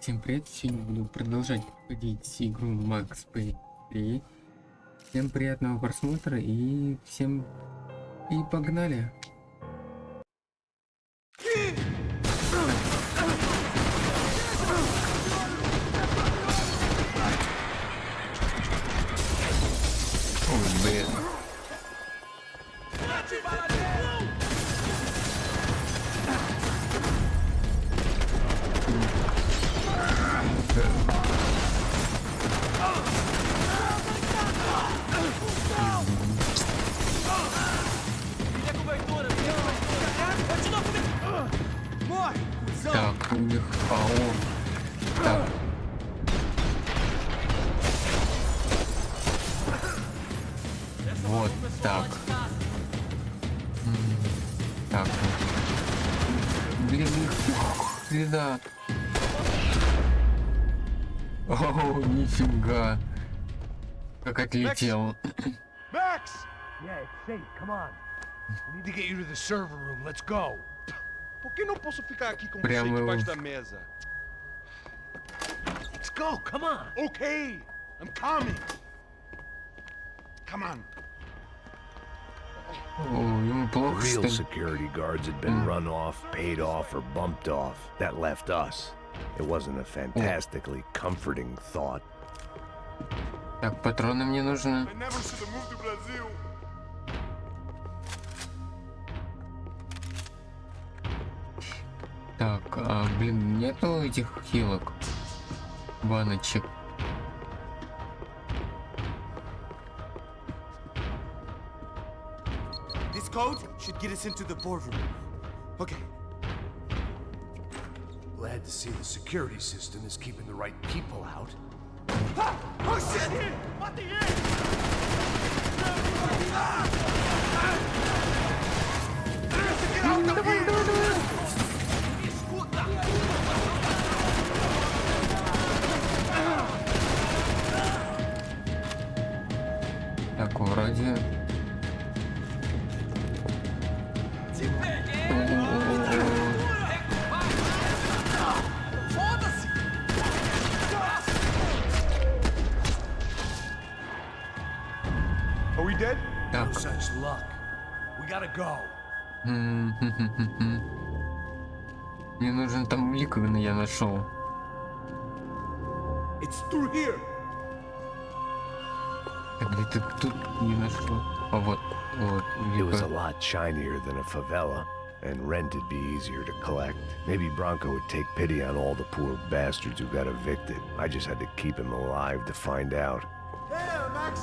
Всем привет, сегодня буду продолжать проходить игру MaxPayne 3. Всем приятного просмотра и всем погнали! Ой, блин. Так, у них так. Вот так. Так. Блин, среда. О, нифига. Как отлетел. Max! Yeah, it's safe. Come on. We need to get you to the server room. Let's go. Por que não posso ficar aqui com Прямо você eu- debaixo da mesa? Let's go. Come on. Okay, I'm coming. Come on. О, ему плохо, Real что ли? security guards had been run off, paid off, or bumped off. That left us. It wasn't a fantastically comforting thought. Так, патроны мне нужны. I never should have moved to Brazil. Так, блин, нету этих хилок, баночек. This code should get us into the boardroom. Okay. Glad to see the security system is keeping the right people out. Oh shit! Так, вроде. Are we dead? No Так. such luck. We gotta go. Мне нужен там ликовина, я нашел. It's through here. Так, где ты тут не нашел? А вот, It was a ликовина. lot shinier than a favela, and rent would be easier to collect. Maybe Bronco would take pity on all the poor bastards who got evicted. I just had to keep him alive to find out. Hey, Max.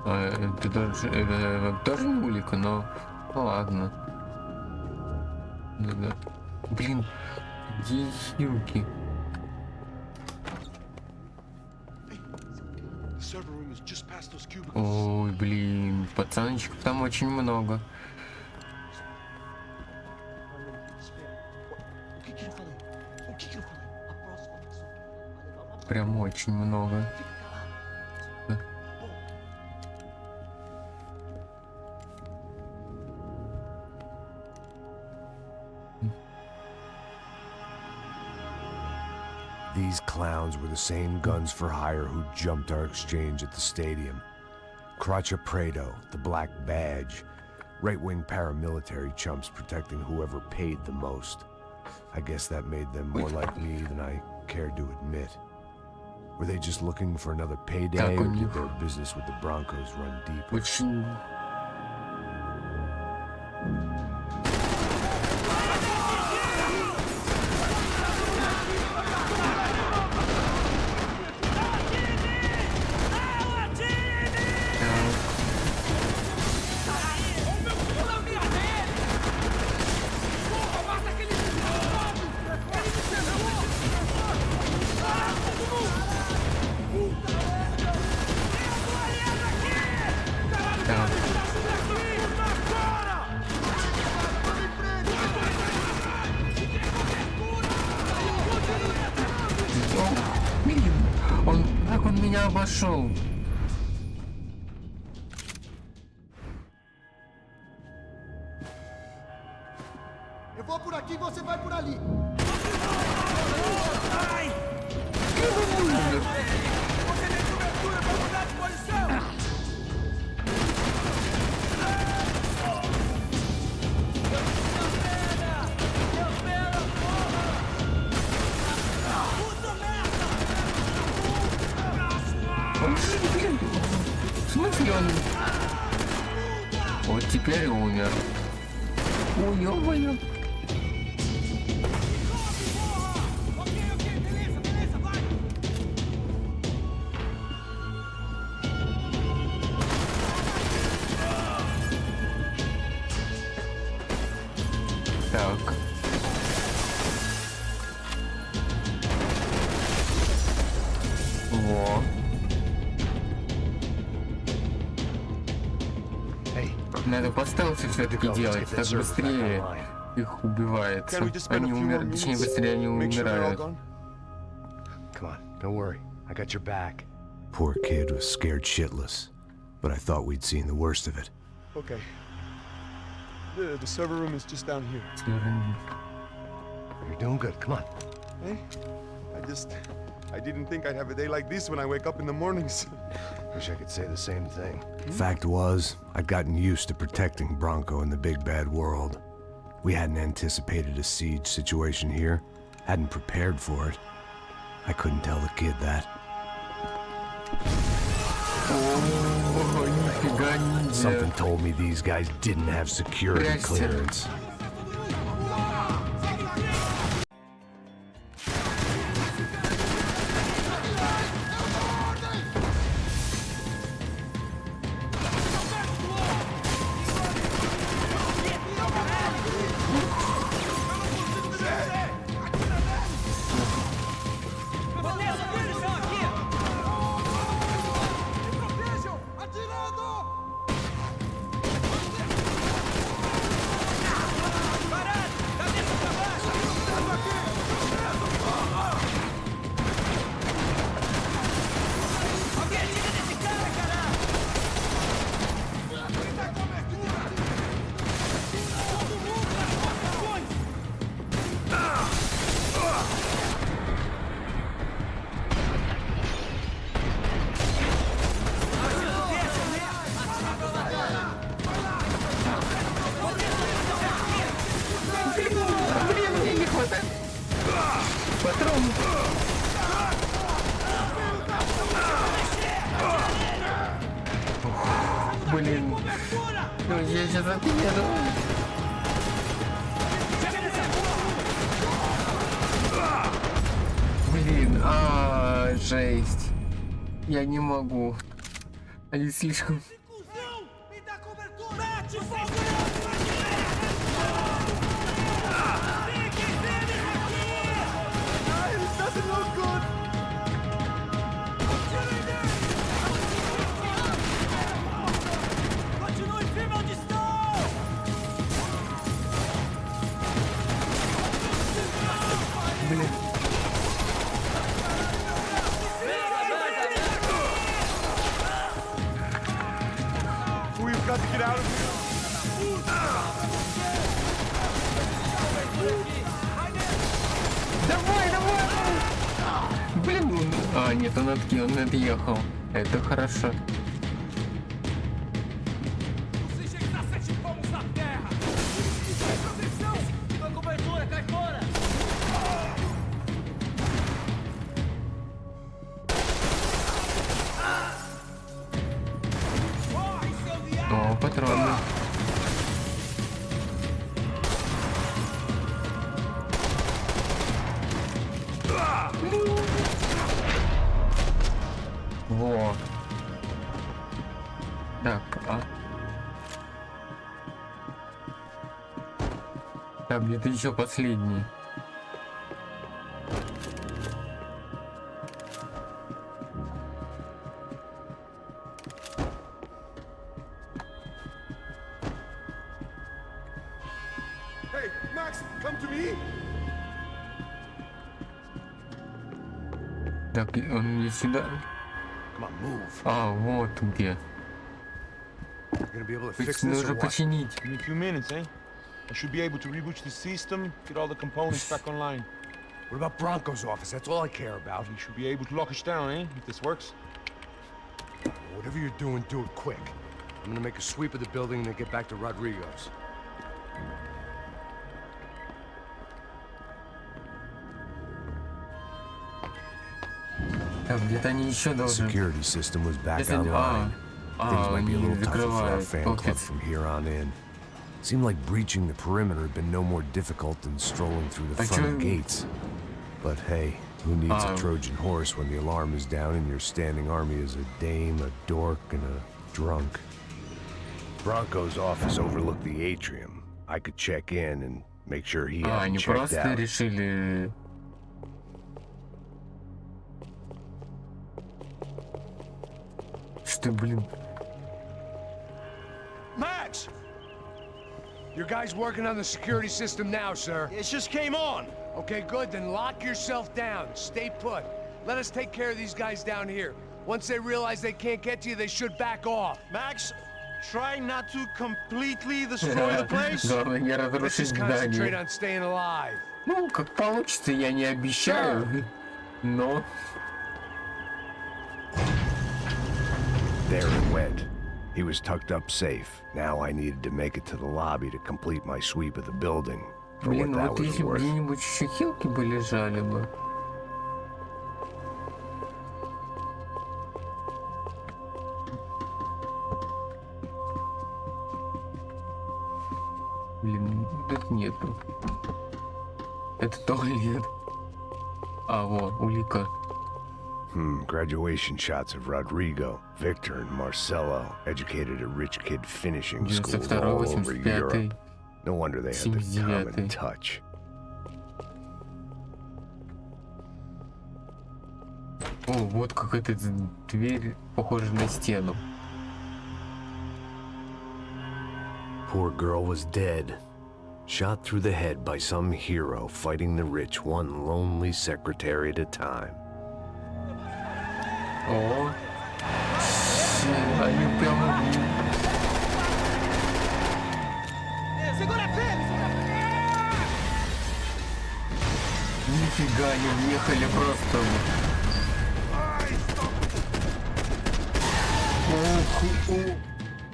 Это тоже не улика, но ладно. Да. Блин, где хилки? The server room is just past those cubicles. Ой, блин, пацанчиков там очень много. Прям очень много. These clowns were the same guns for hire who jumped our exchange at the stadium. Crotcha Prado, the Black Badge, right-wing paramilitary chumps protecting whoever paid the most. I guess that made them more like me than I cared to admit. Were they just looking for another payday, or did their business with the Broncos run deep? Очень. Так. Блин, как он меня обошел? Eu vou por aqui, você vai por ali. Блин, в смысле он? Вот теперь умер. Ой, ё-моё. Так. Во. Надо по стелсу все-таки делать, так быстрее их убивается. Они умирают, точнее быстрее они умирают. Come on, don't worry. I got your back. Poor kid was scared shitless, but I thought we'd seen the worst of it. Okay. The server room is just down here. You're doing good. Come on. Hey, I didn't think I'd have a day like this when I wake up in the mornings. Wish I could say the same thing. Fact was, I'd gotten used to protecting Bronco in the big bad world. We hadn't anticipated a siege situation here, hadn't prepared for it. I couldn't tell the kid that. О, нифига ниндзя. Something told me these guys didn't have security Здрасте. clearance. Блин, мне не хватает патронов. Блин, ну, я сейчас отъеду. Блин, жесть. Я не могу. Они слишком... Me dá cobertura! Mete fogo! Continue firme onde estão! Блин. We've got to get out of here. Давай, давай! Блин, нет, он отъехал. Это хорошо. Os injectassete pomos na terra! Proteção! Tua cobertura, cai fora! Corre, seu viado! О, патроны. Во. Так, Так, где-то еще последний. Hey, Max, come to me. Так, он не сюда. Come on, move. Вот где. You're gonna be able to То fix есть this or нужно what? починить. Give me a few minutes, eh? I should be able to reboot the system, get all the components back online. What about Bronco's office? That's all I care about. You should be able to lock us down, eh? If this works. Whatever you're doing, do it quick. I'm gonna make a sweep of the building and then get back to Rodrigo's. Так, где-то они еще The должны... security system was back Если... online. Things might be a они little tougher for our закрывают fan club офис. from here on in. Seemed like breaching the perimeter had been no more difficult than strolling through the А front чё- gates. But hey, who needs a Trojan horse when the alarm is down and your standing army is a dame, a dork, and a drunk? Bronco's office overlooked the atrium. I could check in and make sure he hasn't Они checked просто out. решили... Что, блин... Max! Your guys working on the security system now, sir. It just came on. Okay, good. Then lock yourself down. Stay put. Let us take care of these guys down here. Once they realize they can't get to you, they should back off. Max, try not to completely destroy the place. Главное не Let's разрушить just concentrate здание. on staying alive. Ну, как получится, я не обещаю. Но... There it went. He was tucked up safe. Now I needed to make it to the lobby to complete my sweep of the building. For what Блин, that вот was если бы worth. где-нибудь еще хилки бы лежали бы. Блин, тут нету. Это туалет. А, вот, улика. Graduation shots of Rodrigo, Victor, and Marcelo, educated at rich kid finishing schools 92-й, all over 85-й. Europe. No wonder they had the 79-й. common touch. О, вот какая-то дверь, похожа на стену. Poor girl was dead. Shot through the head by some hero fighting the rich one lonely secretary at a time. О, они прям... Segura firme! Нифига, они въехали просто. Ох,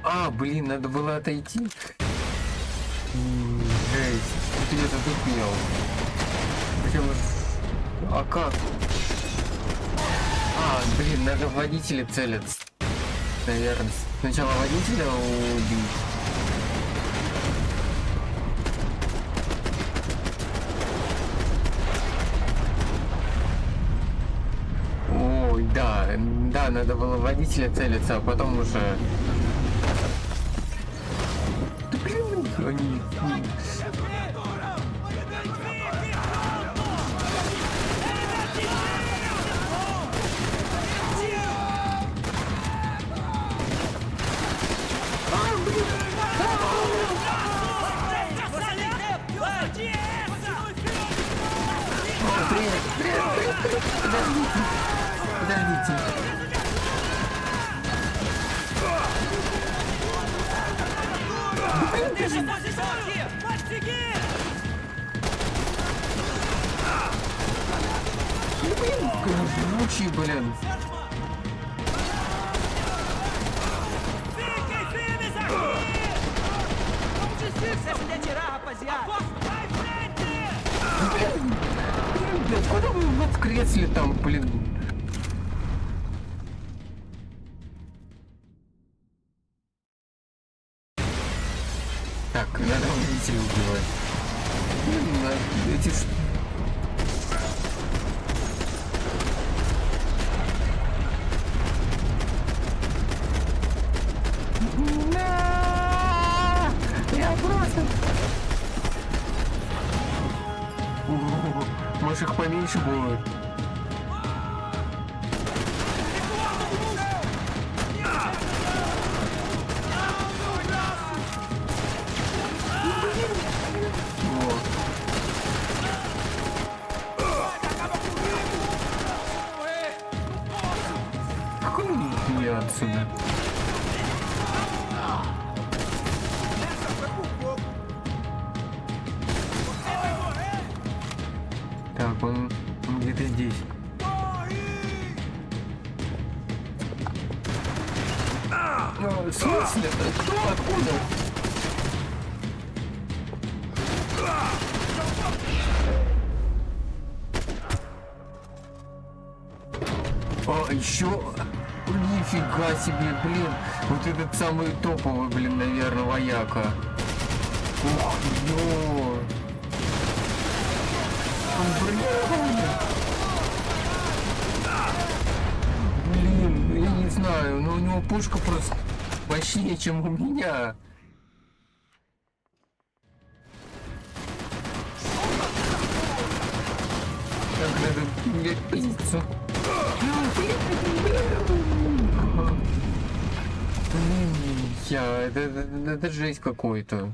а, блин, надо было отойти. Жесть, тут я затупил. Причем... А как? А, блин, надо в водителя целиться. Наверное, сначала водителя убить. Ой, да, да, надо было в водителя целиться, а потом уже... Да блин, они... Подождите. Deixa a posição aqui! Pode seguir! Жгучий, блин. Fiquem firmes aqui! Não desista se retirar, rapaziada! Vai frente! Блин, куда вы в кресле там, блин? Так, надо водителя убивать. Блин, эти... Я просто... Может, их поменьше будет? Какой я отсюда? Так, он где-то здесь. В смысле? Кто? Откуда? А, еще... Нифига себе, блин. Вот этот самый топовый, блин, наверное, вояка. Ух, ё. Блин, я не знаю, но у него пушка просто мощнее, чем у меня. Так, надо менять позицию. Блин, это жесть какой-то.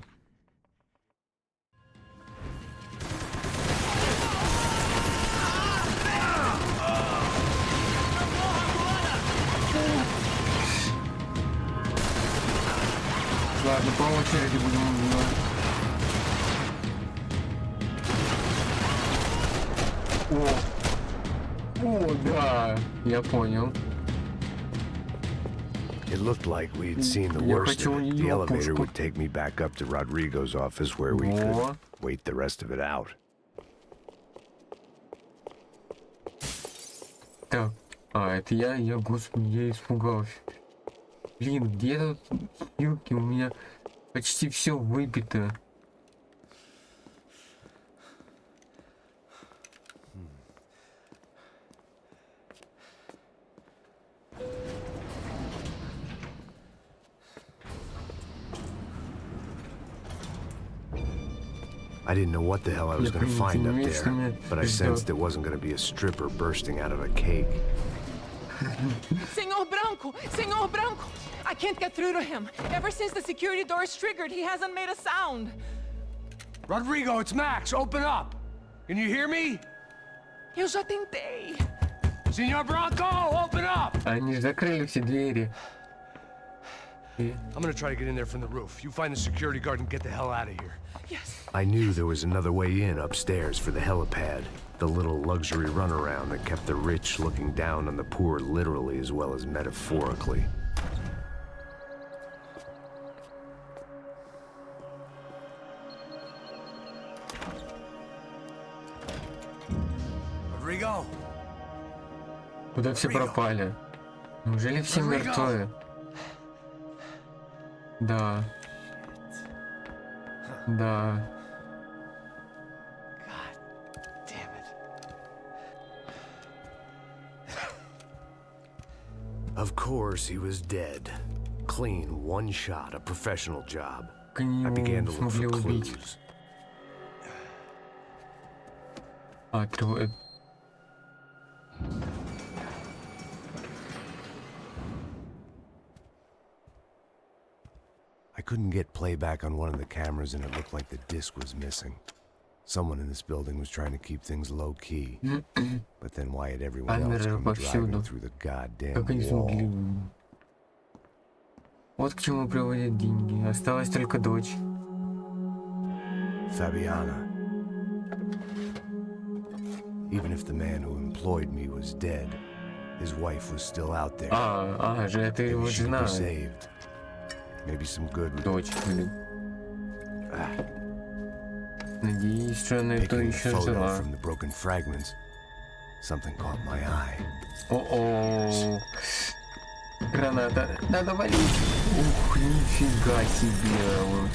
Ладно, по очереди будем убивать. О, да, я понял. It looked like we'd seen the worst of it. The elevator would take me back up to Rodrigo's office where we could wait the rest of it out. Так, это я, господи, я испугался. Блин, где тут хилки? У меня почти все выпито. I didn't know what the hell I was going to find up there, but I sensed it wasn't going to be a stripper bursting out of a cake. Senor Branco! Senor Branco! I can't get through to him. Ever since the security door is triggered, he hasn't made a sound. Rodrigo, it's Max. Open up. Can you hear me? Eu já tentei. Senor Branco, open up! Они закрыли все двери. I'm gonna try to get in there from the roof. You find the security guard and get the hell out of here. Yes. I knew there was another way in upstairs for the helipad. The little luxury runaround that kept the rich looking down on the poor literally as well as metaphorically. Rodrigo! Куда все пропали? Неужели все мертвы? Да. Да. Damn it. Of course, he was dead. Clean, one shot, a professional job. Как I began to look смогли for убить? clues. I couldn't get playback on one of the cameras and it looked like the disc was missing. Someone in this building was trying to keep things low-key. But then why had everyone else come driving through the goddamn Как они wall? смогли? Вот к чему приводят деньги. Осталась только дочь. Fabiana. Even if the man who employed me was dead, his wife was still out there. Же это его Maybe she could жена. be saved. Maybe some good would Дочь, блин. Надеюсь, что она это Picking the еще photo жила. from the broken fragments. Something caught my eye. О-о. Граната. Надо валить. Ух, нифига себе.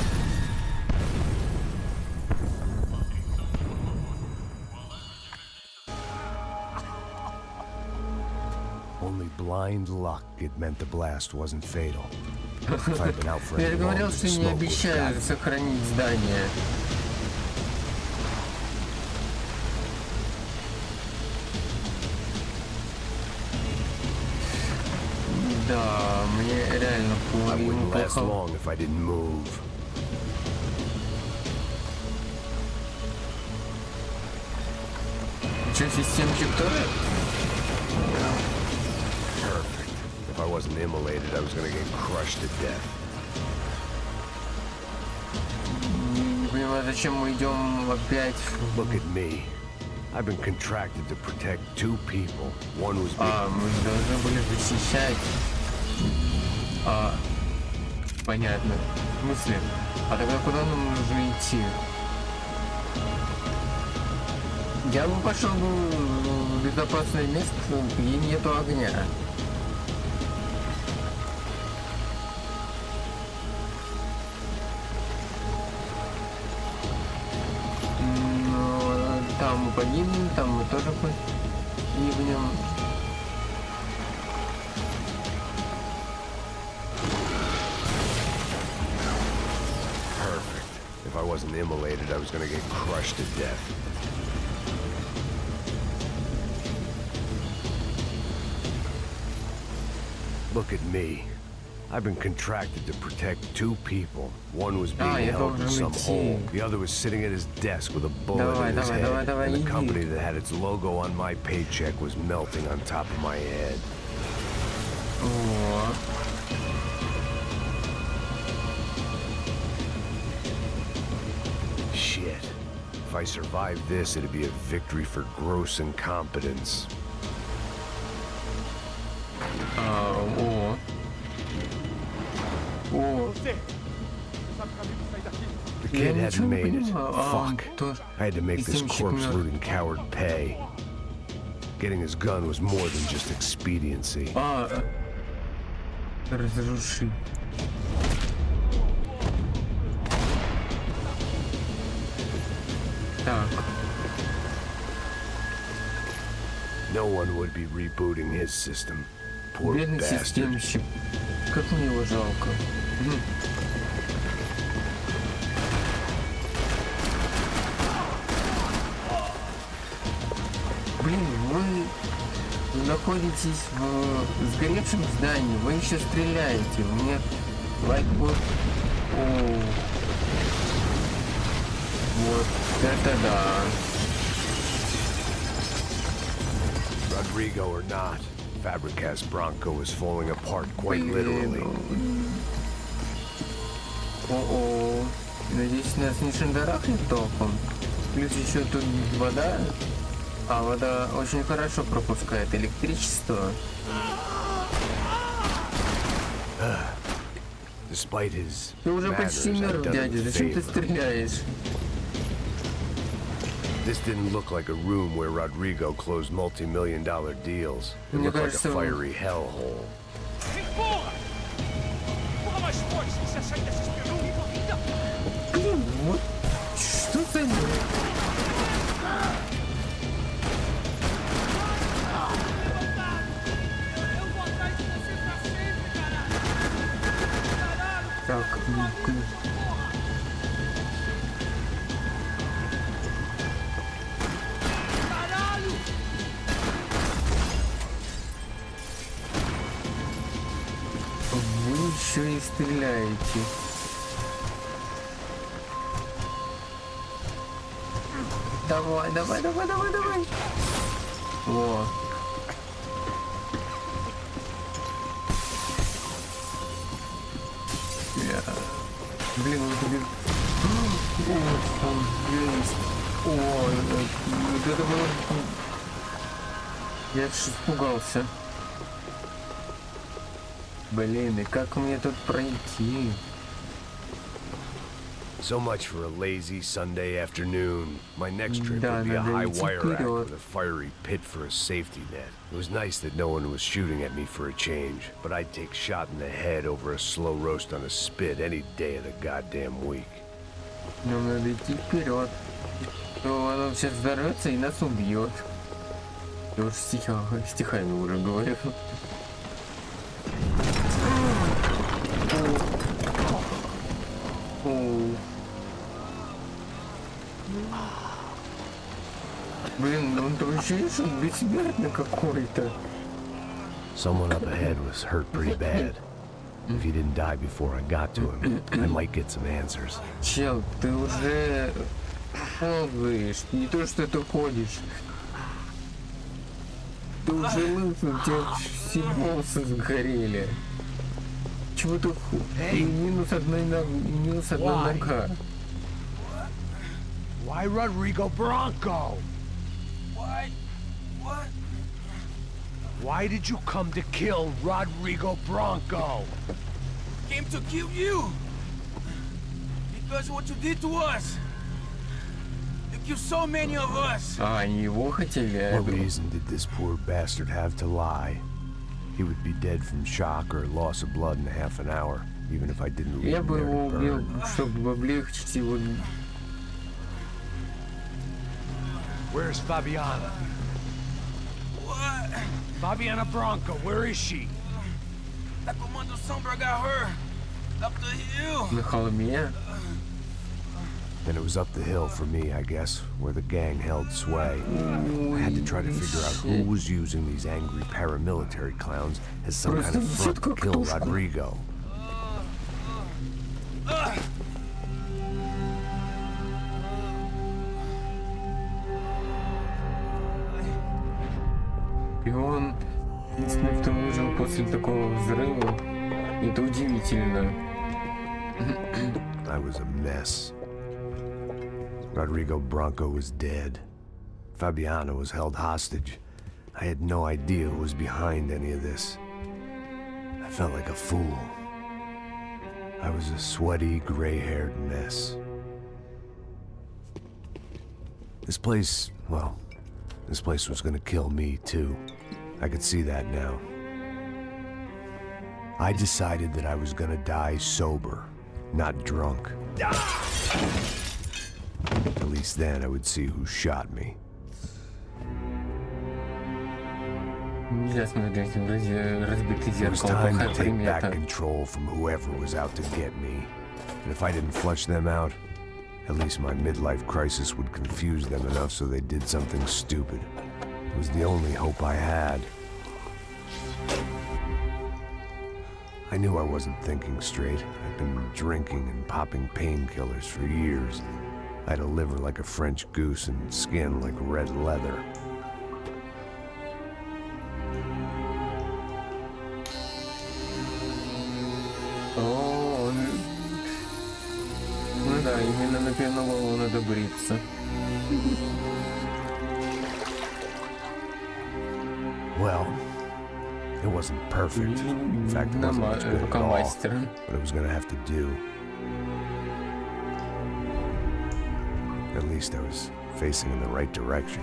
Only blind luck it meant the blast wasn't fatal. If I'd been out for Я any говорил, longer, что the не smoke would have обещаю gotten me. сохранить здание. Да, мне реально I wouldn't last плохо. long if I didn't move. Что, системчик тоже? Perfect. If I wasn't immolated, I was gonna get crushed to death. Не понимаю, зачем мы идем опять. Look at me. I've been contracted to protect two people. One was Мы должны были защищать. Понятно. В смысле? А тогда куда нам нужно идти? Я бы пошел в безопасное место, где нету огня. Но там мы погибнем, там мы тоже погибнем. If I wasn't immolated, I was gonna get crushed to death. Look at me. I've been contracted to protect two people. One was being held in some hole. The other was sitting at his desk with a bullet in his head. And the company that had its logo on my paycheck was melting on top of my head. Shit. If I survived this, it'd be a victory for gross incompetence. The kid hadn't made it. Fuck. I had to make this corpse-looting coward pay. Getting his gun was more than just expediency. Разруши. Так. No one would be rebooting his system. Poor Бедный bastard. системщик. Как мне его жалко. Блин, вы находитесь в сгоревшем здании, вы еще стреляете. У меня лайкбот. Вот это да. Rodrigo or not, Fabricas Bronco is falling apart quite literally. О-о. Надеюсь, нас не шандарахнет током. Плюс еще тут вода. А вода очень хорошо пропускает электричество. Despite his Ты уже manners, почти I've мертв, done дядя. him a Зачем ты favor. стреляешь? This didn't look like a room where Rodrigo closed multi-million-dollar deals. It Мне looked like a кажется, fiery hellhole. Porra! Porra mais forte se você sair dessa espelunca corrida! Блин, вот что за... Eu vou atrás de você pra sempre, caralho! Так, Caralho! вы еще и стреляете. Давай, давай, давай, давай, давай. О. Блин, он тебе... О, он есть. О, это было... Я аж испугался. Блин, и как мне тут пройти? So much for a lazy Sunday afternoon. My next trip Да, would be a надо high идти wire rack вперед. with a fiery pit for a safety net. It was nice that no one was shooting at me for a change, but I'd take shot in the head over a slow roast on a spit any day of the goddamn week. Нам надо идти вперед. То оно сейчас взорвется и нас убьет. Я уж стихами уже говорю. Блин, он там ощущаешь, он бессмертный какой-то. Someone up ahead was hurt pretty bad. If he didn't die before I got to him, I might get some answers. Чел, ты уже ползаешь, не то что ты ходишь. Ты уже лысый, у тебя все волосы сгорели. Чего ты минус одна нога. Why Rodrigo Bronco? What? Why did you come to kill Rodrigo Bronco? Came to kill you. Because what you did to us. You killed so many of us. А, они его хотели, а я What думал... reason did this poor bastard have to lie? He would be dead from shock or loss of blood in half an hour, even if I didn't leave Я him бы there его to убил, burn. чтобы облегчить его... Where's Fabiana? What? Fabiana Bronco, where is she? That Commando Sombra got her. Up the hill. На холме. Then it was up the hill for me, I guess, where the gang held sway. I had to try to figure out who was using these angry paramilitary clowns as some kind of front to kill Rodrigo. И он единственный, кто выжил после такого взрыва. Это удивительно. I was a mess. Rodrigo Bronco was dead. Fabiana was held hostage. I had no idea who was behind any of this. I felt like a fool. I was a sweaty, gray-haired mess. This place, well, this place was gonna kill me too. I could see that now. I decided that I was gonna die sober, not drunk. At least then I would see who shot me. Нельзя смотреть вроде разбитое It was зеркало, time плохая to take back примета. control from whoever was out to get me. And if I didn't flush them out, at least my midlife crisis would confuse them enough so they did something stupid. It was the only hope I had. I knew I wasn't thinking straight. I'd been drinking and popping painkillers for years. I had a liver like a French goose and skin like red leather. О, он... Ну да, именно на пьяную голову надо бриться. Well, it wasn't perfect. In fact, it wasn't much good at all. Рукомастера. But it was gonna have to do. At least I was facing in the right direction.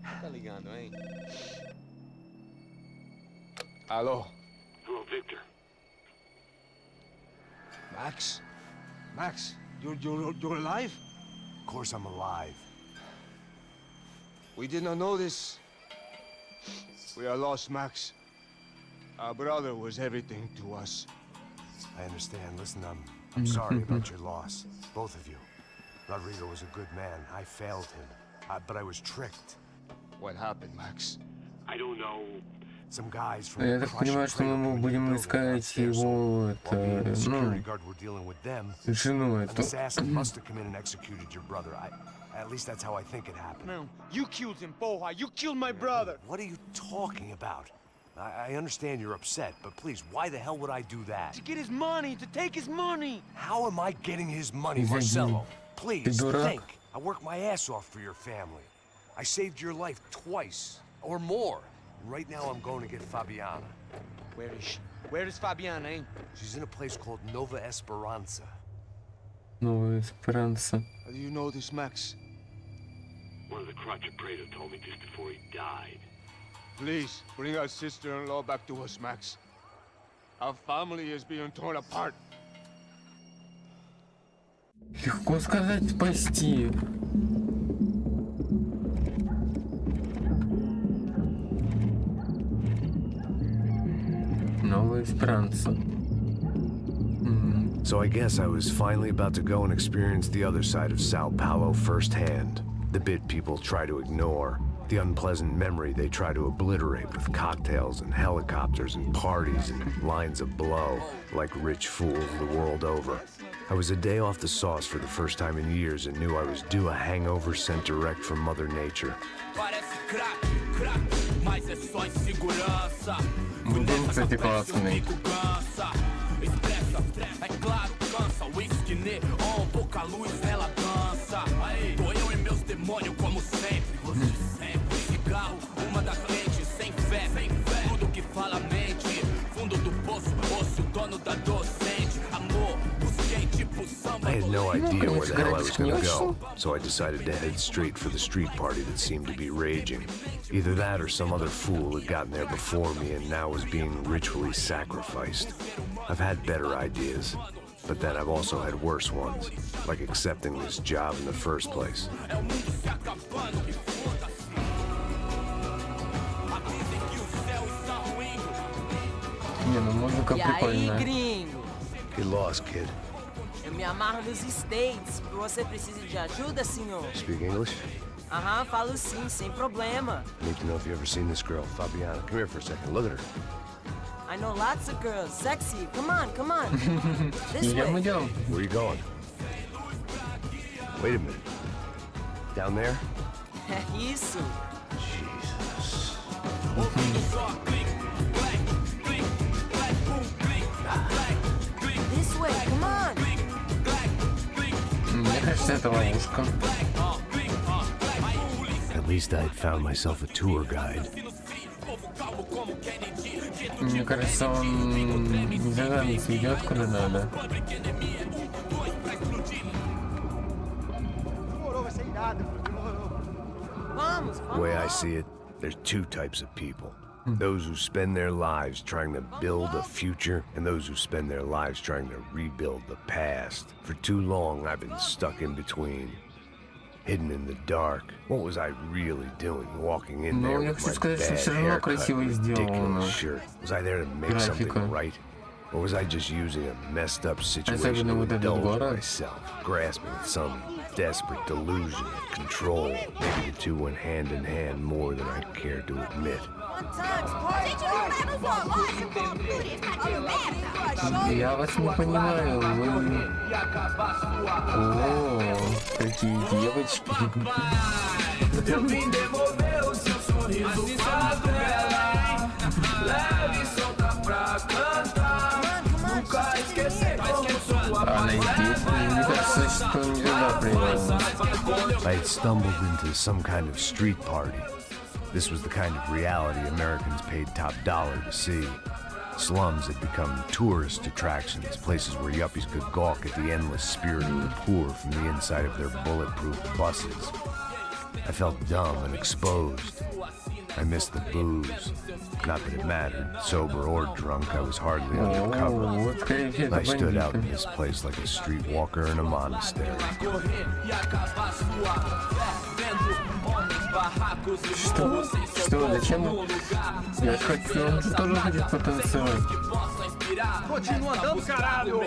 Tá ligando, hein? Hello, Hello, Victor. Max? Max, you're alive? Of course I'm alive. We did not know this. We are lost, Max. Our brother was everything to us. I understand. Listen, I'm sorry about your loss. Both of you. Rodrigo was a good man. I failed him. But I was tricked. What happened, Max? I don't know. Some guys from Я так понимаю, что мы будем искать его, это, ну, жену An эту. assassin must have come in and executed your brother. At least that's how I think it happened. No, you killed him, Porra. You killed my brother. What are you talking about? I understand you're upset, but please, why the hell would I do that? To get his money, to take his money. How am I getting his money, He's a Marcelo? Ты Please, дурак? think. I worked my ass off for your family. I saved your life twice, or more. Right now, I'm going to get Fabiana. Where is she? Where is Fabiana, eh? She's in a place called Nova Esperanza. Новая Эсперанца. How do you know this, Max? One of the Crotcha Prado told me just before he died. Please, bring our sister-in-law back to us, Max. Our family is being torn apart. Легко сказать спасти. Новая Эсперанца. So I guess I was finally about to go and experience the other side of Sao Paulo firsthand. The bit people try to ignore. The unpleasant memory they try to obliterate with cocktails and helicopters and parties and lines of blow, like rich fools the world over. I was a day off the sauce for the first time in years and knew I was due a hangover sent direct from Mother Nature. Parece crack. Будем, кстати, классный. É claro, cansa, whisky, neon, pouca luz, ela dança. Tô eu e meus demônios como sempre. Você sempre, cigarro, uma da frente, sem fé, tudo que fala mente. Fundo do poço, osso, dono da docente. Amor, busquei tipo samba. I had no idea where the hell I was gonna go, so I decided to head straight for the street party that seemed to be raging. Either that or some other fool had gotten there before me and now was being ritually sacrificed. I've had better ideas, but then I've also had worse ones, like accepting this job in the first place. Не, ну музыка E aí, прикольная. gringo? Get lost, kid. Eu me amarro nos States. Você precisa de ajuda, senhor? Speak English? Aham, falo sim, sem problema. Need to know if you've ever seen this girl, Fabiana. Come here for a second. Look at her. I know lots of girls. Sexy. Come on, come on. This Идем, way. идем. Where are you going? Wait a minute. Down there? É isso. Jesus. This way, come on. Мне кажется, это ловушка. At least I'd found myself a tour guide. Мне кажется, он не за нами идет куда надо. Vamos, The way I vamos. see it, there's two types of people. Those who spend their lives trying to build a future, and those who spend their lives trying to rebuild the past. For too long, I've been stuck in between. Hidden in the dark. What was I really doing walking in there Ну, я with хочу my сказать, что bad все равно haircut красиво and сделано. ridiculous shirt? Was I there to make Графика. something right? Or was I just using a messed up situation Особенно to вот этот indulge город. myself, grasping at some desperate delusion of control? Maybe the two went hand in hand more than I care to admit. Я вас не понимаю, вы... О, какие девочки. А найти, мне кажется, что не туда привел. I had stumbled into some kind of street party. This was the kind of reality Americans paid top dollar to see. Slums had become tourist attractions, places where yuppies could gawk at the endless spirit of the poor from the inside of their bulletproof buses. I felt dumb and exposed. I missed the booze. Not that it mattered. Sober or drunk, I was hardly undercover. О, вот скорее всего это I stood out in бандиты. this place like a streetwalker in a monastery. Что, зачем? Я хочу, он же тоже хочет потанцевать. Continua andando, caralho!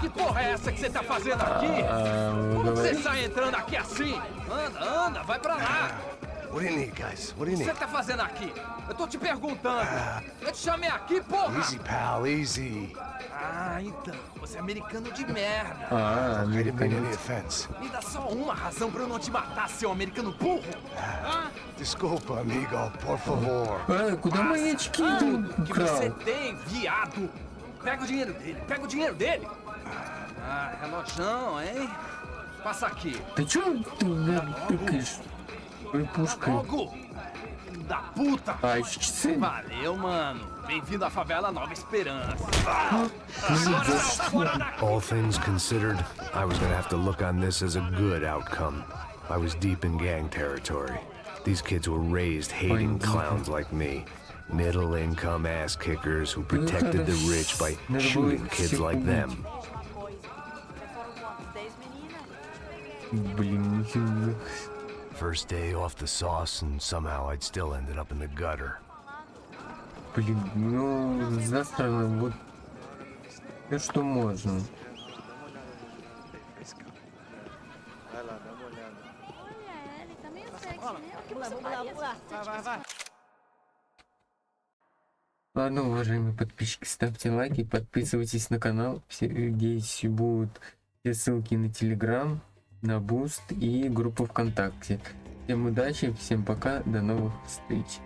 Que porra é essa que você tá fazendo aqui? Вы Como você говорите? sai entrando aqui assim? Anda, anda, vai pra lá! What do you need, guys? What do you O que need? você tá fazendo aqui? Eu tô te perguntando! Eu te chamei aqui, porra! Easy, pal, easy. Ah, então, você é americano de merda! А, I didn't mean any американец. offense. Me dá só uma razão pra eu não te matar, seu americano burro! Desculpa, amigo, por favor. Куда мои очки ты Que você украл? tem, viado! Pega o dinheiro dele, pega o dinheiro dele! Ah, relojão, hein? Passa aqui. Ты чё ты тыкаешь? Пушкой. Logo! Filho da puta! А, еще часы? Valeu, mano. Bem-vindo à favela Nova Esperança. All things considered, I was gonna have to look on this as a good outcome. I was deep in gang territory. These kids were raised hating clowns like me. Middle-income ass kickers who protected the rich by shooting kids like them. Блин, ничего. First day off the sauce, and somehow I'd still ended up in the gutter. Блин, ну, завтра вот все, что можно. Ладно, уважаемые подписчики, ставьте лайки, подписывайтесь на канал. Здесь будут все ссылки на Телеграм, на Буст и группу ВКонтакте. Всем удачи, всем пока, до новых встреч.